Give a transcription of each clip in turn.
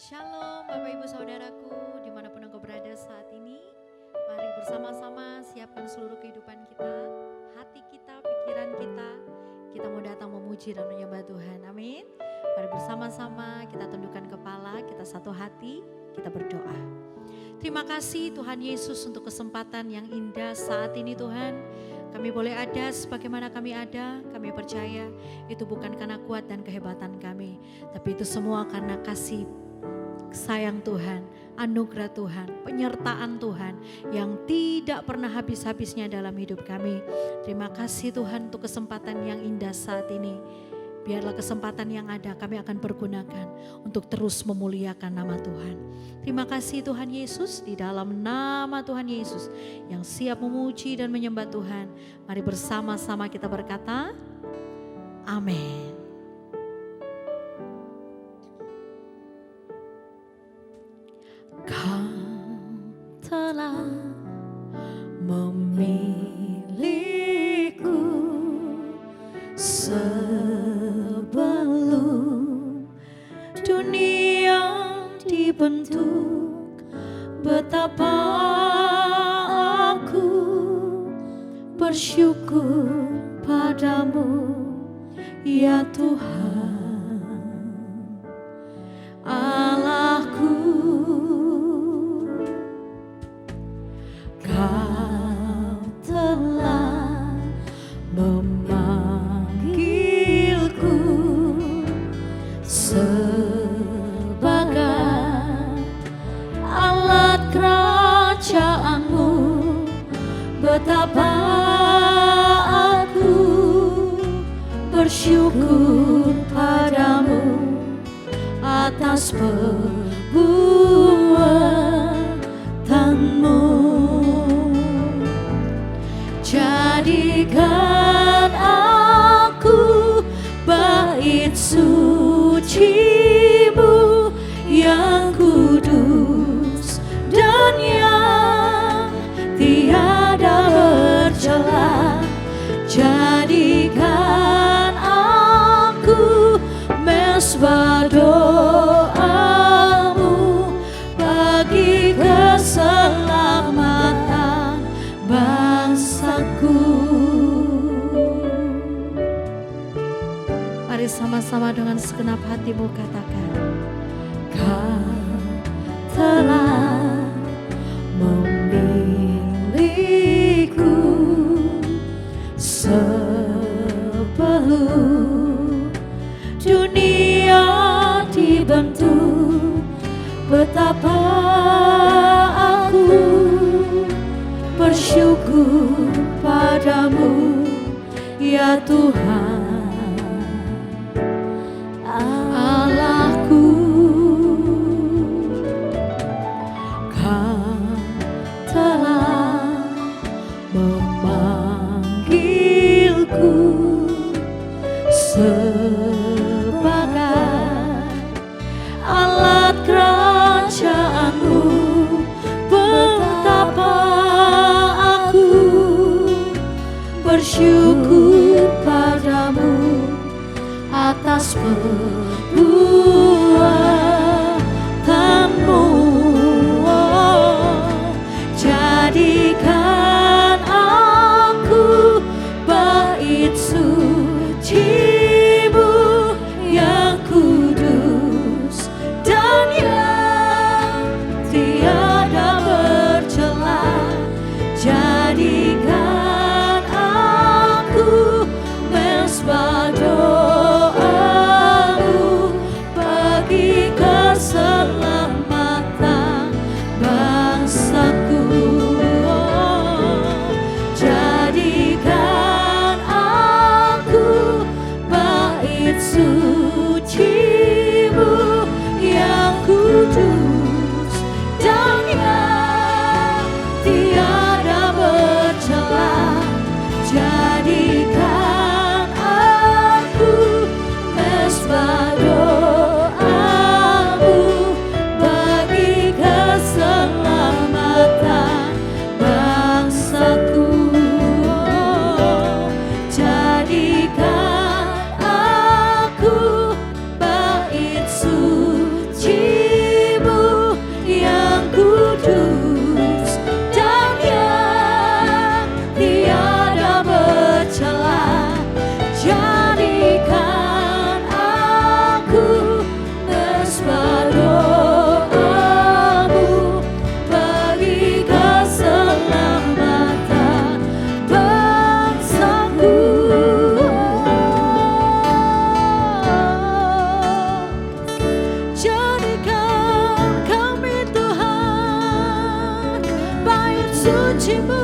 Shalom Bapak Ibu Saudaraku dimanapun engkau berada saat ini. Mari bersama-sama siapkan seluruh kehidupan kita, hati kita, pikiran kita. Kita mau datang memuji dan menyembah Tuhan, amin. Mari bersama-sama kita tundukkan kepala, kita satu hati, kita berdoa. Terima kasih Tuhan Yesus untuk kesempatan yang indah saat ini Tuhan. Kami boleh ada sebagaimana kami ada, kami percaya itu bukan karena kuat dan kehebatan kami. Tapi itu semua karena kasih sayang Tuhan, anugerah Tuhan, penyertaan Tuhan yang tidak pernah habis-habisnya dalam hidup kami. Terima kasih Tuhan untuk kesempatan yang indah saat ini. Biarlah kesempatan yang ada kami akan pergunakan untuk terus memuliakan nama Tuhan. Terima kasih Tuhan Yesus, di dalam nama Tuhan Yesus yang siap memuji dan menyembah Tuhan. Mari bersama-sama kita berkata, amin. Kau telah memilihku sebelum dunia dibentuk. Betapa aku bersyukur padamu ya Tuhan Allahku. Kau telah memanggilku sebagai alat kerajaanmu. Betapa aku bersyukur padamu atas perbuatanmu. Jadikan aku bait suci-Mu yang kudus dan yang tiada bercela. Jadikan aku mezbah doamu bagi keselamatan bangsaku. Mari sama-sama dengan segenap hatimu katakan, Kau telah memilihku sebelum dunia dibentuk. Betapa aku bersyukur padamu ya Tuhan Allahku. Kau telah memanggilku sebagai alat kerajaanmu. Betapa aku bersyukur padamu atas perbuatanmu. Jadikan aku bait suci-Mu yang kudus dan yang tiada bercela. Jadikan aku mezbah doamu suci-Mu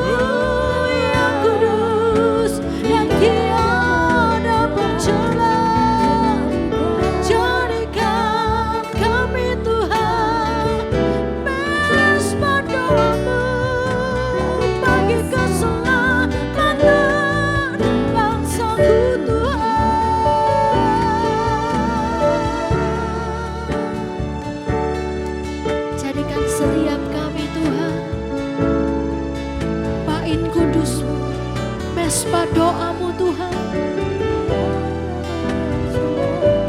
yang kudus, yang tiada bercela. Jadikan kami Tuhan mesbah doa-Mu bagi keselamatan bangsaku Tuhan. Jadikan setiap kami Tuhan bait kudus-Mu, mesbah doa-Mu Tuhan,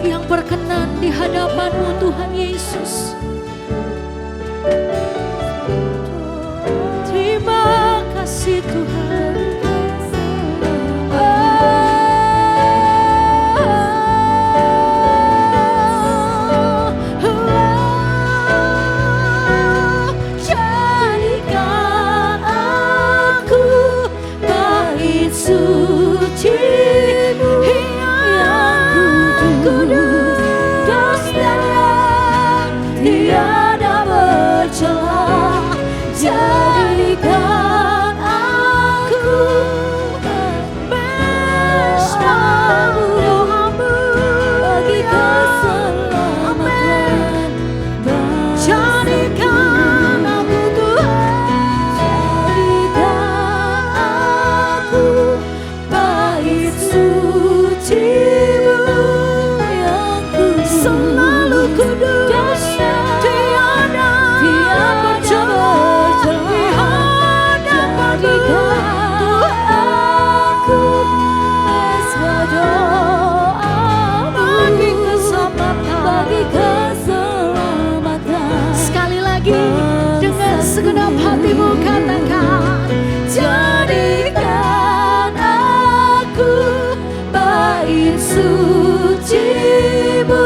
yang berkenan di hadapan-Mu Tuhan Yesus. Terima kasih Tuhan. Jadikan aku bait suci-Mu yang kudus dan yang tiada bercela. Jadikan aku mesbah doa-Mu bagi keselamatan. Jadikan aku Tuhan, jadikan aku bait suci-Mu yang kudus, selalu kudus, tiada bercela di hadapan-Mu Tuhan. Mesbah doa-Mu bagi keselamatan. Sekali lagi dengan segenap hatimu katakan, jadikan aku bait suci-Mu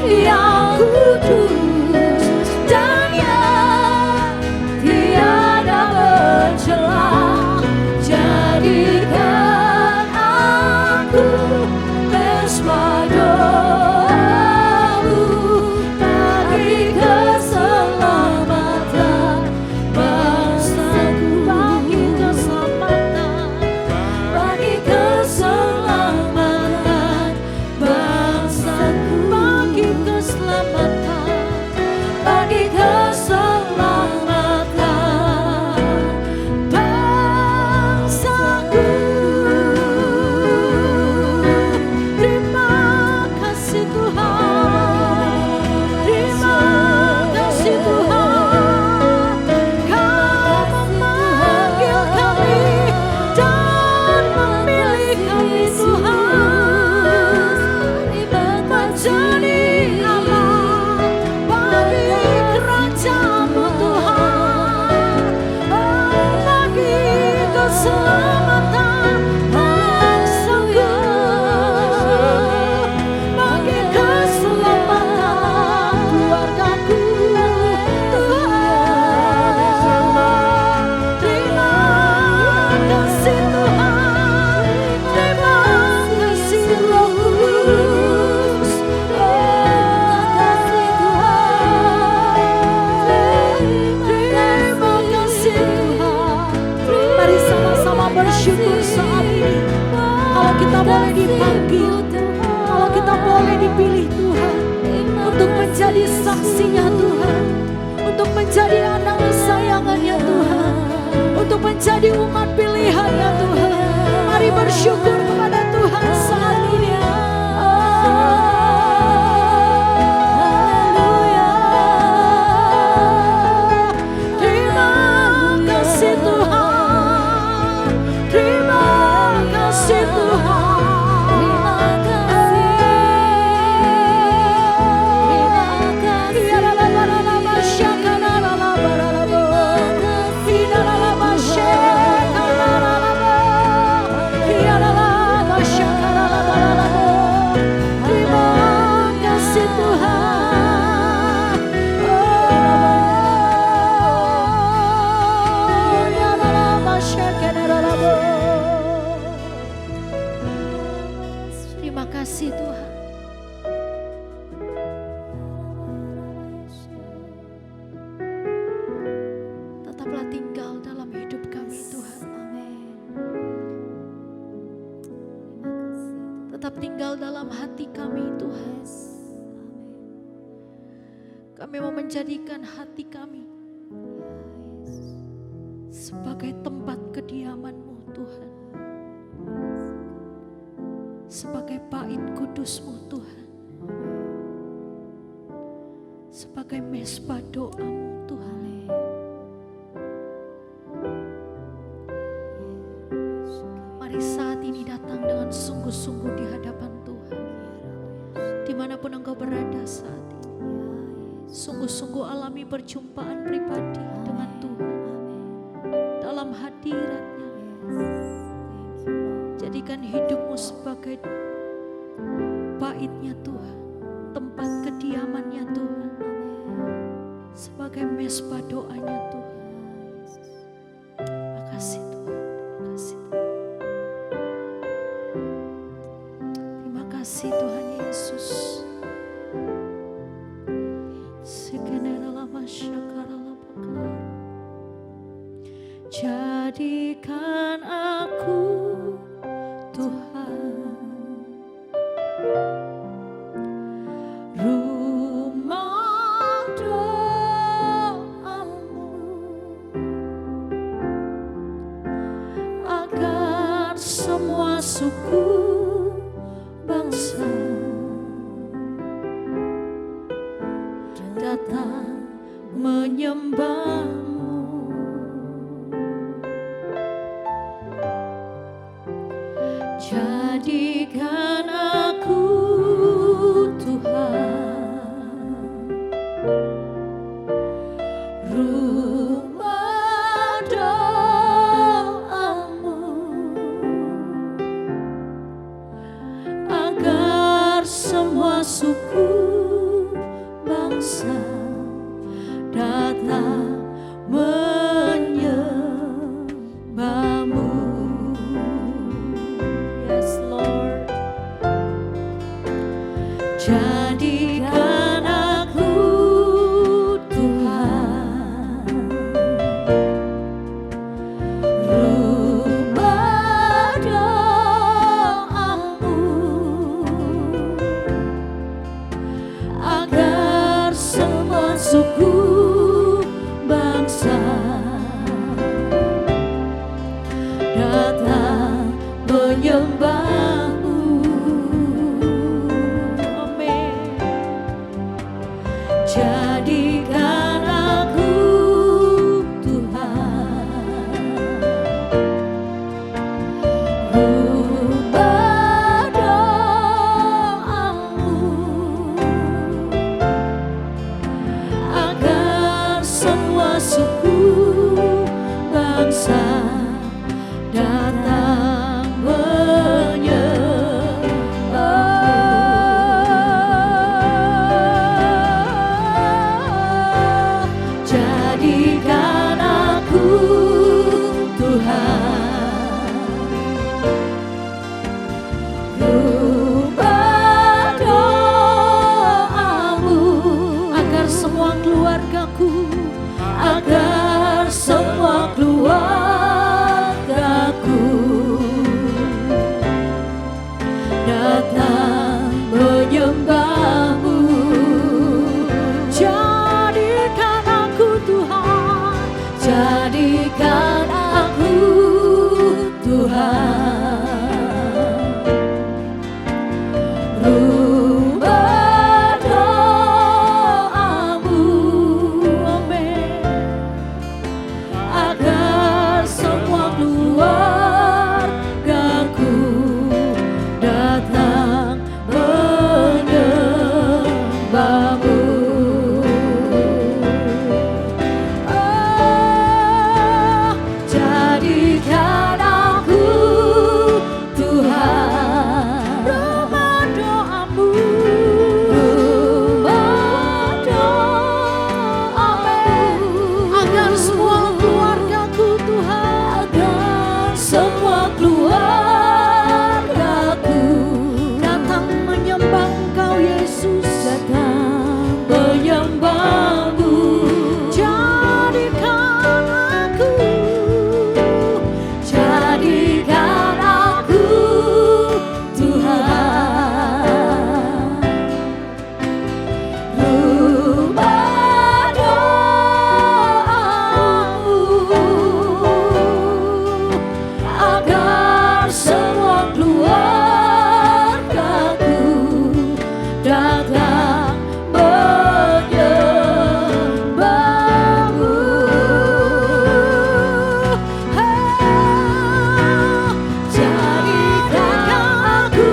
yang kudus dan yang tiada bercela. Jadikan aku mesbah doa-Mu bagi keselamatan bangsaku, bagi keselamatan, bagi keselamatan bangsaku, bagi keselamatan, bagi keselamatan bangsaku. Terima kasih Tuhan, terima kasih Tuhan. Kau memanggil kami dan memilih kami Tuhan, menjadi alat bagi kerajaan-Mu Tuhan, bagi keselamatan bangsaku, bagi keselamatan keluargaku Tuhan. Terima kasih Tuhan, terima kasih Roh Kudus, terima kasih Tuhan, terima kasih Tuhan. Mari sama-sama bersyukur saat ini. Kalau kita boleh dipanggil, kalau kita boleh dipilih Tuhan untuk menjadi saksinya Tuhan, untuk menjadi anak kesayangannya Tuhan, untuk menjadi umat pilihannya Tuhan. Mari bersyukur kepada Tuhan saat ini. Haleluya. Terima kasih Tuhan, terima kasih Tuhan, terima kasih, terima kasih. Kami mau menjadikan hati kami sebagai tempat kediaman-Mu Tuhan. Sebagai bait kudus-Mu Tuhan. Sebagai mesbah doa-Mu Tuhan. Mari saat ini datang dengan sungguh-sungguh di hadapan Tuhan. Dimanapun Engkau berada saat ini, sungguh-sungguh alami perjumpaan pribadi dengan Tuhan dalam hadirat-Nya. Jadikan hidupmu sebagai bait-Nya Tuhan, tempat kediaman-Nya Tuhan, sebagai mesbah doa-Nya Tuhan. Makasih Tuhan, makasih Tuhan. Terima kasih Tuhan Yesus. Jadikan aku Tuhan rumah doa-Mu, agar semua suku bangsa datang menyembah. Jadikan aku Tuhan rumah doa-Mu, agar semua suku bangsa datang menyembah-Mu. Jadikan aku Tuhan rumah doa-Mu, agar semua suku bangsa datang menyembah. Jadikan aku Tuhan rumah doa-Mu, agar datang menyembahmu. Jadikan aku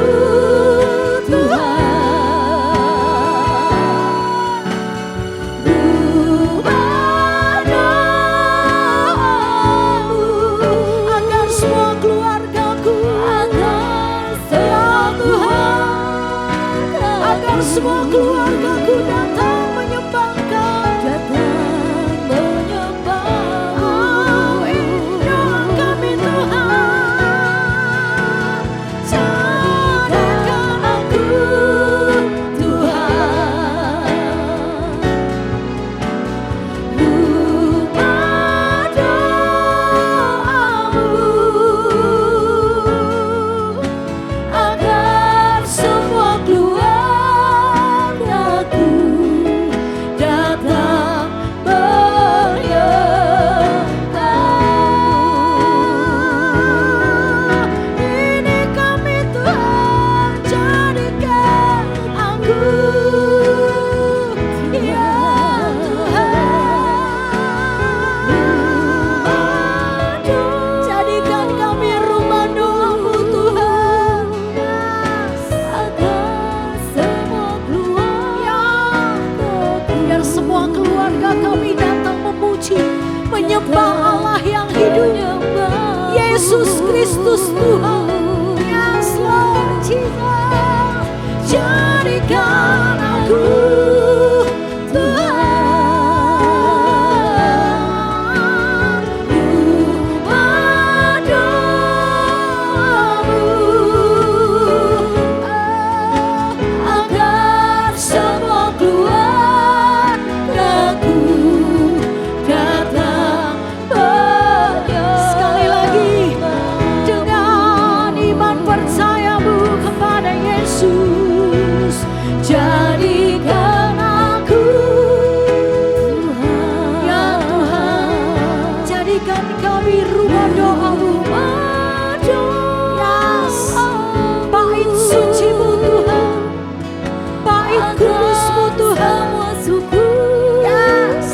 semua keluargaku datang menyembahkan, datang menyembahmu. Doa kami Tuhan, jadikan aku Tuhan rumah doamu, agar semua keluarga menyembah Allah yang hidup, Yesus Kristus Tuhan. Yes Lord Jesus, jadikan aku Tuhan rumah doamu, agar semua keluargaku datang. Sekali lagi dengan iman percayamu kepada Yesus, jadikan aku Tuhan. Ya Tuhan, jadikan kami rumah doamu. Yes. Bait suci-Mu Tuhan, bait kudus-Mu Tuhan. Yes.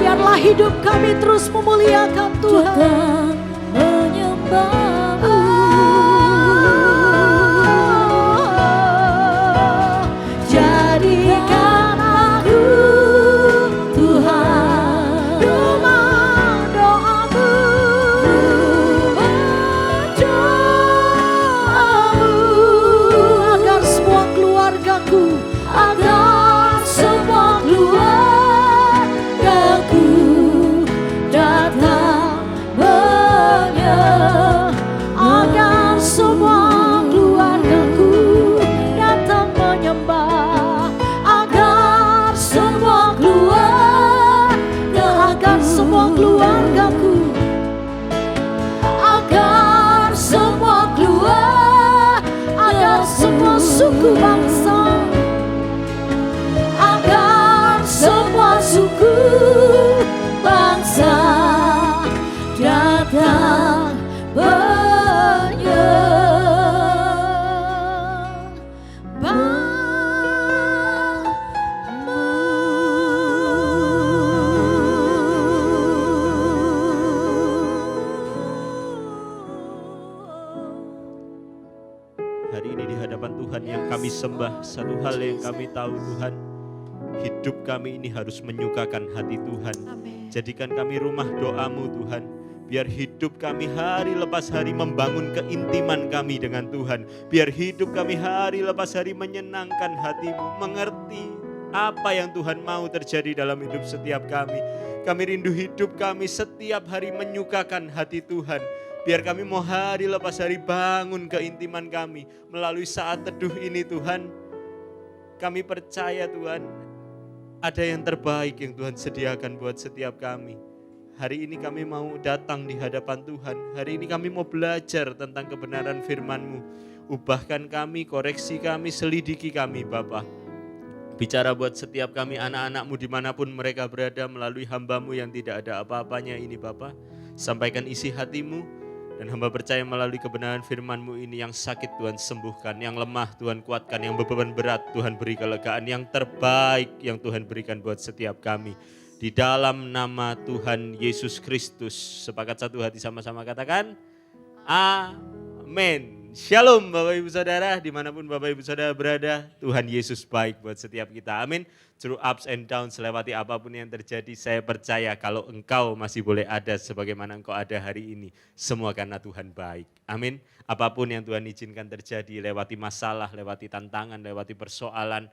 Biarlah hidup kami terus memuliakan Tuhan, menyembahmu. Jadikan aku Tuhan rumah doamu, agar semua keluargaku, agar semua keluargaku datang agar semua keluargaku datang menyembah, agar semua keluarga, agar semua keluargaku, agar semua keluarga, agar semua suku bangsa, agar semua suku bangsa datang Hari ini di hadapan Tuhan yang kami sembah, satu hal yang kami tahu Tuhan, hidup kami ini harus menyukakan hati Tuhan. Amen. Jadikan kami rumah doamu Tuhan. Biar hidup kami hari lepas hari membangun keintiman kami dengan Tuhan. Biar hidup kami hari lepas hari menyenangkan hatimu, mengerti apa yang Tuhan mau terjadi dalam hidup setiap kami. Kami rindu hidup kami setiap hari menyukakan hati Tuhan. Biar kami mau hari lepas hari bangun keintiman kami. Melalui saat teduh ini Tuhan, kami percaya Tuhan, ada yang terbaik yang Tuhan sediakan buat setiap kami. Hari ini kami mau datang di hadapan Tuhan. Hari ini kami mau belajar tentang kebenaran firman-Mu. Ubahkan kami, koreksi kami, selidiki kami Bapa. Bicara buat setiap kami anak-anak-Mu dimanapun mereka berada melalui hamba-Mu yang tidak ada apa-apanya ini Bapa. Sampaikan isi hati-Mu Dan hamba percaya melalui kebenaran firman-Mu ini, yang sakit Tuhan sembuhkan, yang lemah Tuhan kuatkan, yang beban berat Tuhan beri kelegaan, yang terbaik yang Tuhan berikan buat setiap kami. Di dalam nama Tuhan Yesus Kristus, sepakat satu hati sama-sama katakan, amin. Shalom Bapak Ibu Saudara, dimanapun Bapak Ibu Saudara berada, Tuhan Yesus baik buat setiap kita, amin. Through ups and downs, lewati apapun yang terjadi, saya percaya kalau engkau masih boleh ada sebagaimana engkau ada hari ini, semua karena Tuhan baik, amin. Apapun yang Tuhan izinkan terjadi, lewati masalah, lewati tantangan, lewati persoalan,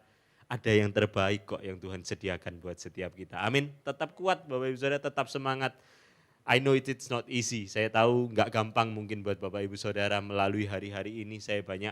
ada yang terbaik kok yang Tuhan sediakan buat setiap kita, amin. Tetap kuat Bapak Ibu Saudara, tetap semangat. I know it's not easy, saya tahu nggak gampang mungkin buat Bapak Ibu Saudara melalui hari-hari ini. Saya banyak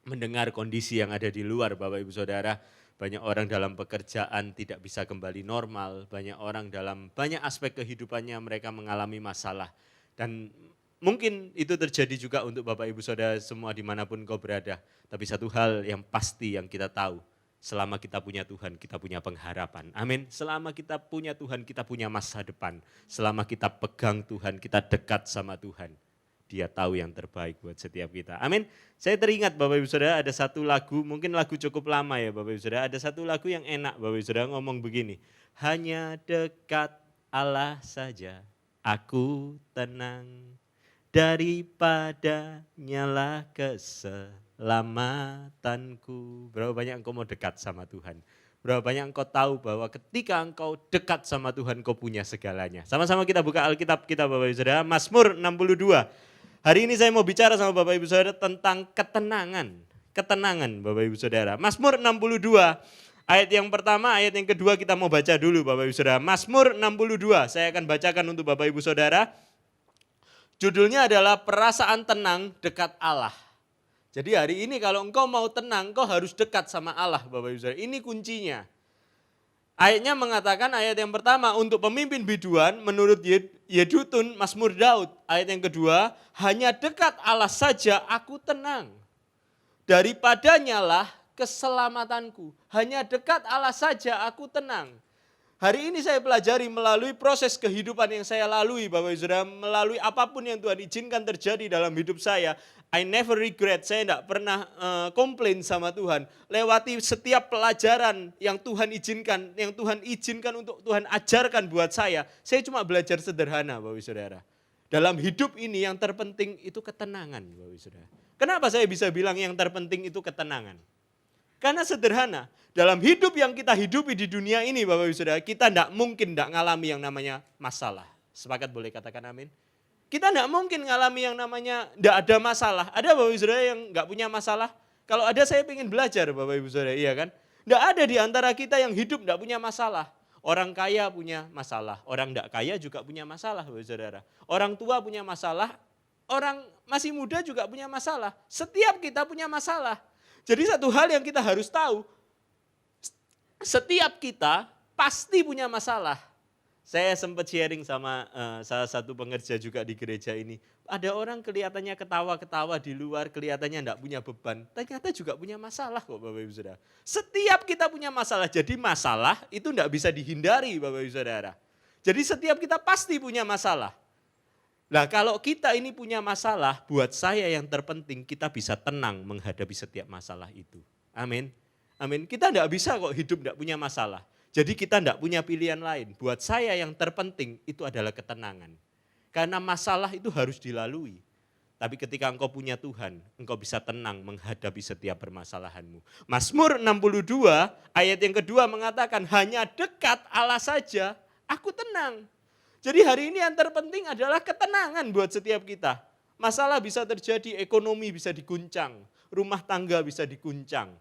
mendengar kondisi yang ada di luar Bapak Ibu Saudara. Banyak orang dalam pekerjaan tidak bisa kembali normal, banyak orang dalam banyak aspek kehidupannya mereka mengalami masalah. Dan mungkin itu terjadi juga untuk Bapak Ibu Saudara semua dimanapun kau berada. Tapi satu hal yang pasti yang kita tahu, selama kita punya Tuhan, kita punya pengharapan. Amin. Selama kita punya Tuhan, kita punya masa depan. Selama kita pegang Tuhan, kita dekat sama Tuhan. Dia tahu yang terbaik buat setiap kita. Amin. Saya teringat Bapak Ibu Saudara ada satu lagu, mungkin lagu cukup lama ya Bapak Ibu Saudara. Ada satu lagu yang enak Bapak Ibu Saudara ngomong begini. Hanya dekat Allah saja aku tenang, daripada nyala keselamatanku. Berapa banyak engkau mau dekat sama Tuhan? Berapa banyak engkau tahu bahwa ketika engkau dekat sama Tuhan, engkau punya segalanya. Sama-sama kita buka Alkitab kita Bapak Ibu Saudara, Mazmur 62. Hari ini saya mau bicara sama Bapak Ibu Saudara tentang ketenangan. Ketenangan Bapak Ibu Saudara. Mazmur 62, ayat yang pertama, ayat yang kedua kita mau baca dulu Bapak Ibu Saudara. Mazmur 62, saya akan bacakan untuk Bapak Ibu Saudara. Judulnya adalah perasaan tenang dekat Allah. Jadi hari ini kalau engkau mau tenang, engkau harus dekat sama Allah Bapak Ibu Saudara. Ini kuncinya. Ayatnya mengatakan ayat yang pertama, untuk pemimpin biduan menurut Yedutun Mazmur Daud. Ayat yang kedua, hanya dekat Allah saja aku tenang. Daripadanya lah keselamatanku. Hanya dekat Allah saja aku tenang. Hari ini saya pelajari melalui proses kehidupan yang saya lalui Bapak Ibu Saudara, melalui apapun yang Tuhan izinkan terjadi dalam hidup saya. I never regret, saya tidak pernah komplain sama Tuhan. Lewati setiap pelajaran yang Tuhan izinkan untuk Tuhan ajarkan buat saya cuma belajar sederhana Bapak Ibu Saudara. Dalam hidup ini yang terpenting itu ketenangan Bapak Ibu Saudara. Kenapa saya bisa bilang yang terpenting itu ketenangan? Karena sederhana, dalam hidup yang kita hidupi di dunia ini Bapak Ibu Saudara, kita tidak mungkin tidak ngalami yang namanya masalah. Sepakat boleh katakan amin? Kita tidak mungkin ngalami yang namanya tidak ada masalah. Ada Bapak Ibu Saudara yang nggak punya masalah? Kalau ada saya ingin belajar Bapak Ibu Saudara, iya kan? Tidak ada di antara kita yang hidup tidak punya masalah. Orang kaya punya masalah, orang tidak kaya juga punya masalah Bapak Ibu Saudara. Orang tua punya masalah, orang masih muda juga punya masalah. Setiap kita punya masalah. Jadi satu hal yang kita harus tahu, setiap kita pasti punya masalah. Saya sempat sharing sama salah satu pengerja juga di gereja ini. Ada orang kelihatannya ketawa-ketawa di luar, kelihatannya enggak punya beban. Ternyata juga punya masalah kok Bapak Ibu Saudara. Setiap kita punya masalah, jadi masalah itu enggak bisa dihindari Bapak Ibu Saudara. Jadi setiap kita pasti punya masalah. Nah kalau kita ini punya masalah, buat saya yang terpenting kita bisa tenang menghadapi setiap masalah itu. Amin. Amin. Kita enggak bisa kok hidup enggak punya masalah. Jadi kita tidak punya pilihan lain. Buat saya yang terpenting itu adalah ketenangan. Karena masalah itu harus dilalui. Tapi ketika engkau punya Tuhan, engkau bisa tenang menghadapi setiap permasalahanmu. Mazmur 62 ayat yang kedua mengatakan, hanya dekat Allah saja aku tenang. Jadi hari ini yang terpenting adalah ketenangan buat setiap kita. Masalah bisa terjadi, ekonomi bisa diguncang, rumah tangga bisa diguncang.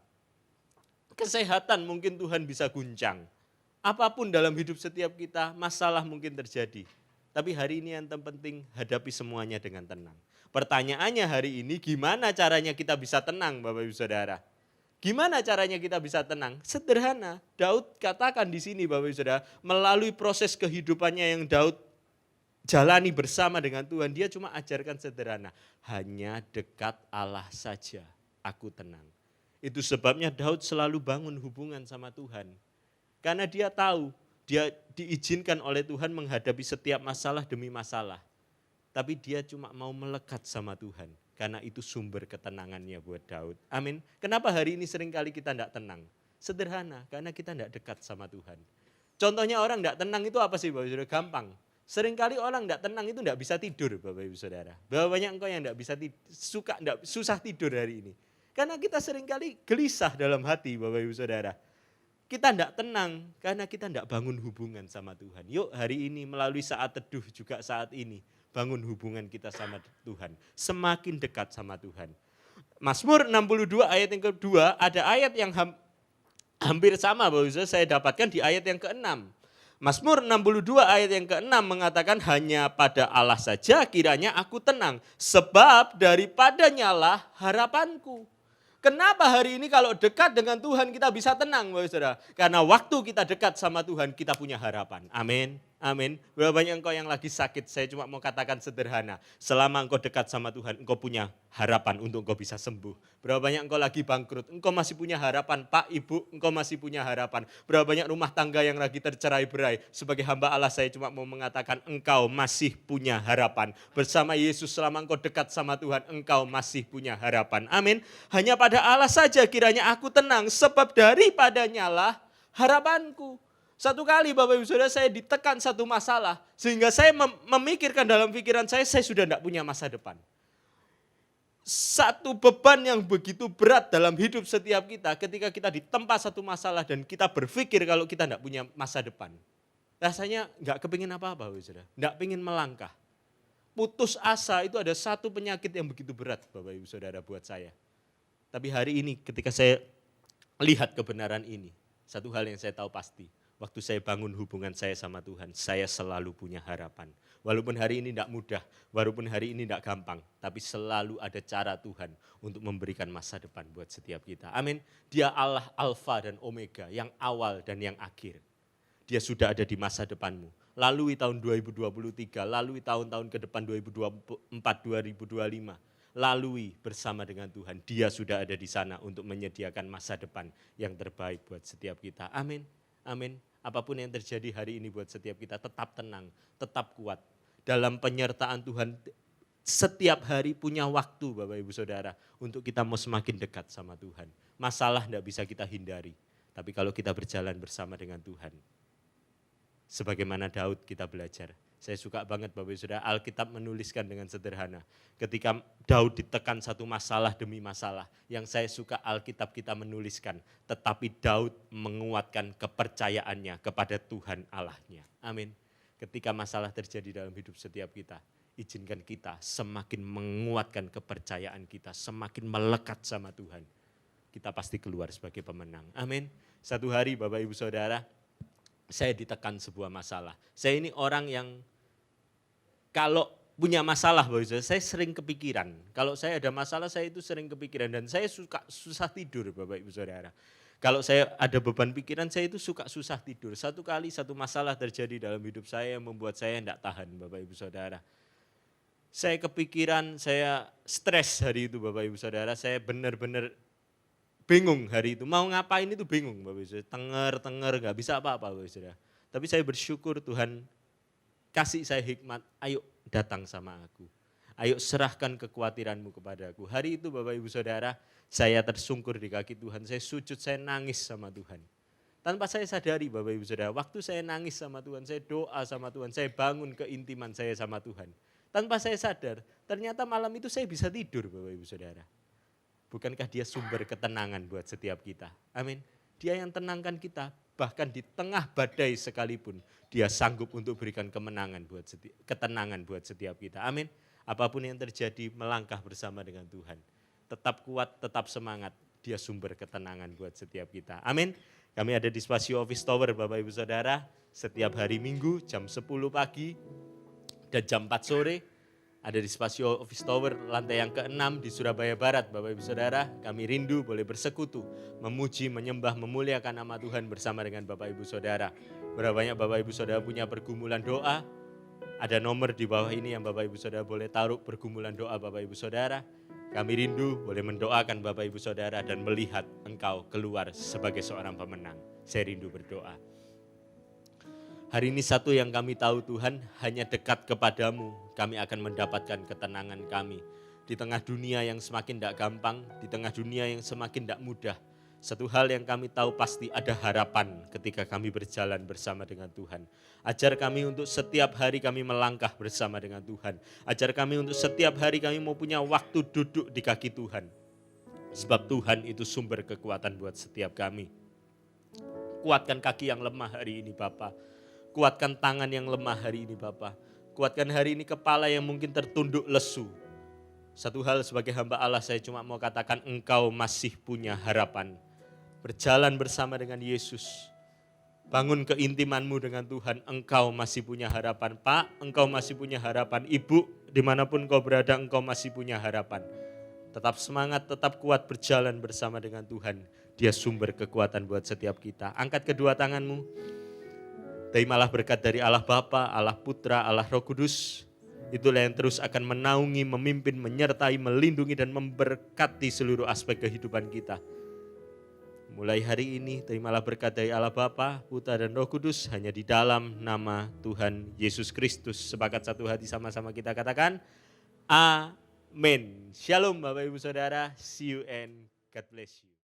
Kesehatan mungkin Tuhan bisa guncang. Apapun dalam hidup setiap kita, masalah mungkin terjadi. Tapi hari ini yang terpenting, hadapi semuanya dengan tenang. Pertanyaannya hari ini, gimana caranya kita bisa tenang Bapak Ibu Saudara? Gimana caranya kita bisa tenang? Sederhana, Daud katakan di sini Bapak Ibu Saudara, melalui proses kehidupannya yang Daud jalani bersama dengan Tuhan, dia cuma ajarkan sederhana, hanya dekat Allah saja aku tenang. Itu sebabnya Daud selalu bangun hubungan sama Tuhan. Karena dia tahu, dia diizinkan oleh Tuhan menghadapi setiap masalah demi masalah. Tapi dia cuma mau melekat sama Tuhan. Karena itu sumber ketenangannya buat Daud. Amin. Kenapa hari ini seringkali kita tidak tenang? Sederhana, karena kita tidak dekat sama Tuhan. Contohnya orang tidak tenang itu apa sih Bapak Ibu Saudara? Gampang. Seringkali orang tidak tenang itu tidak bisa tidur Bapak Ibu Saudara. Berapa banyak engkau yang tidak bisa susah tidur hari ini? Karena kita seringkali gelisah dalam hati Bapak Ibu Saudara. Kita tidak tenang karena kita tidak bangun hubungan sama Tuhan. Yuk hari ini melalui saat teduh juga saat ini. Bangun hubungan kita sama Tuhan. Semakin dekat sama Tuhan. Mazmur 62 ayat yang kedua ada ayat yang hampir sama Bapak Ibu Saudara, saya dapatkan di ayat yang ke-6. Mazmur 62 ayat yang ke-6 mengatakan hanya pada Allah saja kiranya aku tenang. Sebab daripadanya lah harapanku. Kenapa hari ini kalau dekat dengan Tuhan kita bisa tenang Bapak Saudara? Karena waktu kita dekat sama Tuhan kita punya harapan. Amin. Amin. Berapa banyak engkau yang lagi sakit, saya cuma mau katakan sederhana. Selama engkau dekat sama Tuhan, engkau punya harapan untuk engkau bisa sembuh. Berapa banyak engkau lagi bangkrut, engkau masih punya harapan. Pak, Ibu, engkau masih punya harapan. Berapa banyak rumah tangga yang lagi tercerai-berai. Sebagai hamba Allah saya cuma mau mengatakan engkau masih punya harapan. Bersama Yesus selama engkau dekat sama Tuhan, engkau masih punya harapan. Amin. Hanya pada Allah saja kiranya aku tenang, sebab daripadanya lah harapanku. Satu kali Bapak Ibu Saudara saya ditekan satu masalah. Sehingga saya memikirkan dalam pikiran saya sudah tidak punya masa depan. Satu beban yang begitu berat dalam hidup setiap kita ketika kita ditempa satu masalah dan kita berpikir kalau kita tidak punya masa depan. Rasanya nggak kepingin apa-apa Bapak Ibu Saudara. Nggak pingin melangkah. Putus asa itu ada satu penyakit yang begitu berat Bapak Ibu Saudara buat saya. Tapi hari ini ketika saya lihat kebenaran ini. Satu hal yang saya tahu pasti. Waktu saya bangun hubungan saya sama Tuhan, saya selalu punya harapan. Walaupun hari ini tidak mudah, walaupun hari ini tidak gampang, tapi selalu ada cara Tuhan untuk memberikan masa depan buat setiap kita. Amin. Dia Allah Alfa dan Omega, yang awal dan yang akhir. Dia sudah ada di masa depanmu. Lalui tahun 2023, lalui tahun-tahun ke depan 2024, 2025. Lalui bersama dengan Tuhan. Dia sudah ada di sana untuk menyediakan masa depan yang terbaik buat setiap kita. Amin. Amin. Apapun yang terjadi hari ini buat setiap kita tetap tenang, tetap kuat. Dalam penyertaan Tuhan setiap hari punya waktu Bapak Ibu Saudara untuk kita mau semakin dekat sama Tuhan. Masalah tidak bisa kita hindari, tapi kalau kita berjalan bersama dengan Tuhan. Sebagaimana Daud kita belajar. Saya suka banget Bapak Ibu Saudara, Alkitab menuliskan dengan sederhana. Ketika Daud ditekan satu masalah demi masalah, yang saya suka Alkitab kita menuliskan, tetapi Daud menguatkan kepercayaannya kepada Tuhan Allahnya. Amin. Ketika masalah terjadi dalam hidup setiap kita, izinkan kita semakin menguatkan kepercayaan kita, semakin melekat sama Tuhan. Kita pasti keluar sebagai pemenang. Amin. Satu hari Bapak Ibu Saudara, saya ditekan sebuah masalah. Saya ini orang yang kalau punya masalah, saya sering kepikiran. Kalau saya ada masalah, saya itu sering kepikiran. Dan saya suka susah tidur Bapak Ibu Saudara. Kalau saya ada beban pikiran, saya itu suka susah tidur. Satu kali satu masalah terjadi dalam hidup saya yang membuat saya tidak tahan Bapak Ibu Saudara. Saya kepikiran, saya stres hari itu Bapak Ibu Saudara. Saya benar-benar bingung hari itu, mau ngapain itu bingung Bapak Ibu Saudara, tenger, gak bisa apa-apa Bapak Ibu Saudara. Tapi saya bersyukur Tuhan kasih saya hikmat, ayo datang sama aku. Ayo serahkan kekhawatiranmu kepada aku. Hari itu Bapak Ibu Saudara, saya tersungkur di kaki Tuhan, saya sujud, saya nangis sama Tuhan. Tanpa saya sadari Bapak Ibu Saudara, waktu saya nangis sama Tuhan, saya doa sama Tuhan, saya bangun keintiman saya sama Tuhan. Tanpa saya sadar, ternyata malam itu saya bisa tidur Bapak Ibu Saudara. Bukankah dia sumber ketenangan buat setiap kita? Amin. Dia yang tenangkan kita, bahkan di tengah badai sekalipun, dia sanggup untuk berikan ketenangan buat setiap kita. Amin. Apapun yang terjadi, melangkah bersama dengan Tuhan. Tetap kuat, tetap semangat, dia sumber ketenangan buat setiap kita. Amin. Kami ada di Spasio Office Tower Bapak Ibu Saudara, setiap hari Minggu jam 10 pagi dan jam 4 sore. Ada di Spasio Office Tower lantai yang ke-6 di Surabaya Barat Bapak Ibu Saudara. Kami rindu boleh bersekutu, memuji, menyembah, memuliakan nama Tuhan bersama dengan Bapak Ibu Saudara. Berapa banyak Bapak Ibu Saudara punya pergumulan doa? Ada nomor di bawah ini yang Bapak Ibu Saudara boleh taruh pergumulan doa Bapak Ibu Saudara. Kami rindu boleh mendoakan Bapak Ibu Saudara dan melihat engkau keluar sebagai seorang pemenang. Saya rindu berdoa. Hari ini satu yang kami tahu Tuhan, hanya dekat kepadamu kami akan mendapatkan ketenangan kami. Di tengah dunia yang semakin tidak gampang, di tengah dunia yang semakin tidak mudah. Satu hal yang kami tahu pasti ada harapan ketika kami berjalan bersama dengan Tuhan. Ajar kami untuk setiap hari kami melangkah bersama dengan Tuhan. Ajar kami untuk setiap hari kami mau punya waktu duduk di kaki Tuhan. Sebab Tuhan itu sumber kekuatan buat setiap kami. Kuatkan kaki yang lemah hari ini Bapa. Kuatkan tangan yang lemah hari ini Bapa. Kuatkan hari ini kepala yang mungkin tertunduk lesu. Satu hal sebagai hamba Allah saya cuma mau katakan engkau masih punya harapan. Berjalan bersama dengan Yesus. Bangun keintimanmu dengan Tuhan, engkau masih punya harapan. Pak, engkau masih punya harapan. Ibu, dimanapun kau berada engkau masih punya harapan. Tetap semangat, tetap kuat berjalan bersama dengan Tuhan. Dia sumber kekuatan buat setiap kita. Angkat kedua tanganmu. Terimalah berkat dari Allah Bapa, Allah Putra, Allah Roh Kudus. Itulah yang terus akan menaungi, memimpin, menyertai, melindungi dan memberkati seluruh aspek kehidupan kita. Mulai hari ini terimalah berkat dari Allah Bapa, Putra dan Roh Kudus hanya di dalam nama Tuhan Yesus Kristus. Sepakat satu hati sama-sama kita katakan, Amin. Shalom Bapak Ibu Saudara, see you and God bless you.